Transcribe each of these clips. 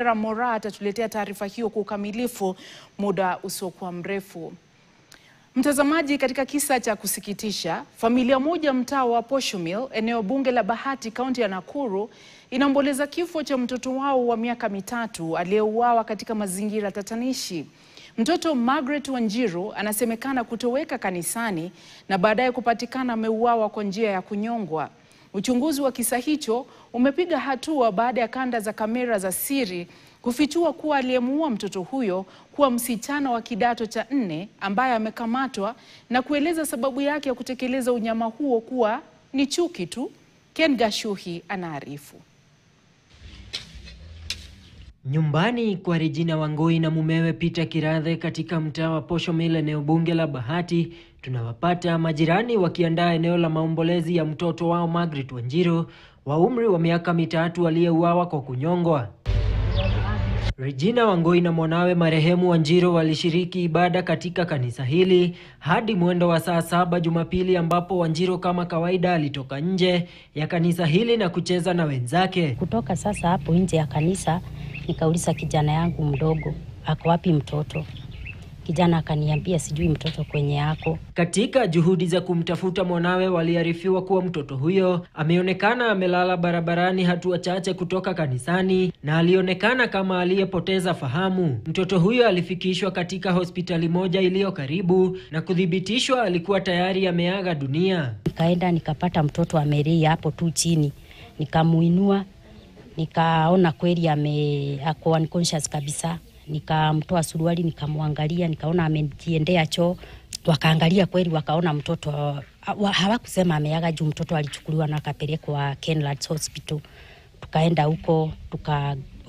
Mora atatuletea taarifa hiyo kwa ukamilifu muda usiokuwa mrefu. Mtazamaji, katika kisa cha kusikitisha, familia moja mtaa wa Posho Mill, eneo bunge la Bahati, kaunti ya Nakuru, inaomboleza kifo cha mtoto wao wa miaka 3 aliyeuawa katika mazingira tatanishi. Mtoto Margaret Wanjiru anasemekana kutoweka kanisani na baadaye kupatikana ameuawa kwa njia ya kunyongwa. Uchunguzi wa kisa hicho umepiga hatua baada ya kanda za kamera za siri kufichua kuwa aliyemuua mtoto huyo kuwa msichana wa kidato cha 4 ambaye amekamatwa na kueleza sababu yake ya kutekeleza unyama huo kuwa ni chuki tu. Ken Gashuhi anaarifu. Nyumbani kwa Regina Wangui na mumewe Peter Kirathe katika mtaa wa Posho Mill, eneo bunge la Bahati, tunawapata majirani wakiandaa eneo la maombolezi ya mtoto wao Margaret Wanjiru wa umri wa miaka 3 aliyeuawa kwa kunyongwa. Regina Wangui na mwanawe marehemu Wanjiru walishiriki ibada katika kanisa hili hadi mwendo wa saa 7 Jumapili, ambapo Wanjiru kama kawaida alitoka nje ya kanisa hili na kucheza na wenzake. Kutoka sasa hapo nje ya kanisa nikauliza kijana yangu mdogo, ako wapi mtoto? Kijana akaniambia sijui mtoto kwenye ako. Katika juhudi za kumtafuta mwanawe, waliarifiwa kuwa mtoto huyo ameonekana amelala barabarani hatua chache kutoka kanisani na alionekana kama aliyepoteza fahamu. Mtoto huyo alifikishwa katika hospitali moja iliyo karibu na kuthibitishwa alikuwa tayari ameaga dunia. Nikaenda nikapata mtoto amelia hapo tu chini. Nikamuinua, nikaona kweli ako unconscious kabisa. Nikamtoa suruali, nikamwangalia, nikaona amejiendea choo. Wakaangalia kweli wakaona mtoto, hawakusema ameaga juu mtoto alichukuliwa na akapelekwa Kenlards Hospital. Tukaenda huko,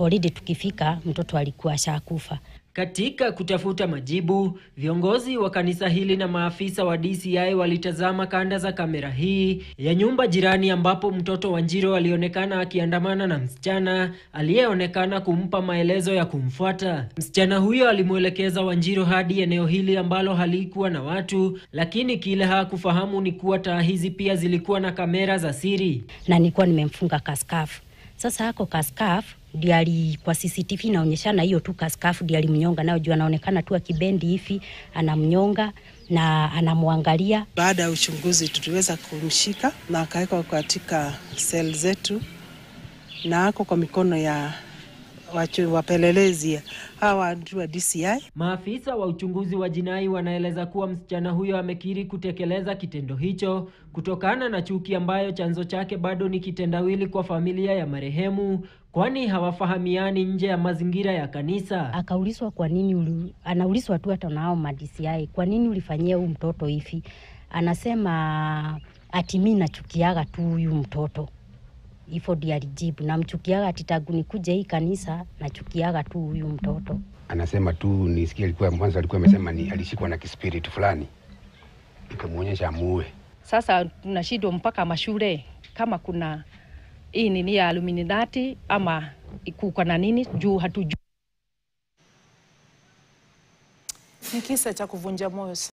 already tukifika mtoto alikuwa ashakufa. Katika kutafuta majibu, viongozi wa kanisa hili na maafisa wa DCI walitazama kanda za kamera hii ya nyumba jirani, ambapo mtoto Wanjiru alionekana akiandamana na msichana aliyeonekana kumpa maelezo ya kumfuata. Msichana huyo alimuelekeza Wanjiru hadi eneo hili ambalo halikuwa na watu, lakini kile hakufahamu ni kuwa taa hizi pia zilikuwa na kamera za siri. Na nilikuwa nimemfunga kaskafu. Sasa hako kaskafu ndio kwa CCTV inaonyeshana hiyo tu kaskafu ndio alimnyonga nayo, juu anaonekana tu akibendi hivi anamnyonga na anamwangalia. Baada ya uchunguzi tuliweza kumshika na akawekwa katika cell zetu na ako kwa mikono ya wapelelezi hawa wa DCI. Maafisa wa uchunguzi wa jinai wanaeleza kuwa msichana huyo amekiri kutekeleza kitendo hicho kutokana na chuki ambayo chanzo chake bado ni kitendawili kwa familia ya marehemu, kwani hawafahamiani nje ya mazingira ya kanisa. Akaulizwa kwa nini anaulizwa tu hata nao ma DCI, kwa nini ulifanyia huyu mtoto hivi? Anasema ati mimi nachukiaga tu huyu mtoto. Ifo ndiye alijibu, na mchukiaga ati tangu nikuje hii kanisa nachukiaga tu huyu mtoto. Anasema tu nisikia alikuwa mwanzo alikuwa amesema ni alishikwa na kispirit fulani ikamuonyesha muue. Sasa tunashindwa mpaka mashule kama kuna hii nini ya Illuminati ama ikuko na nini juu hatujui. Ni kisa cha kuvunja moyo.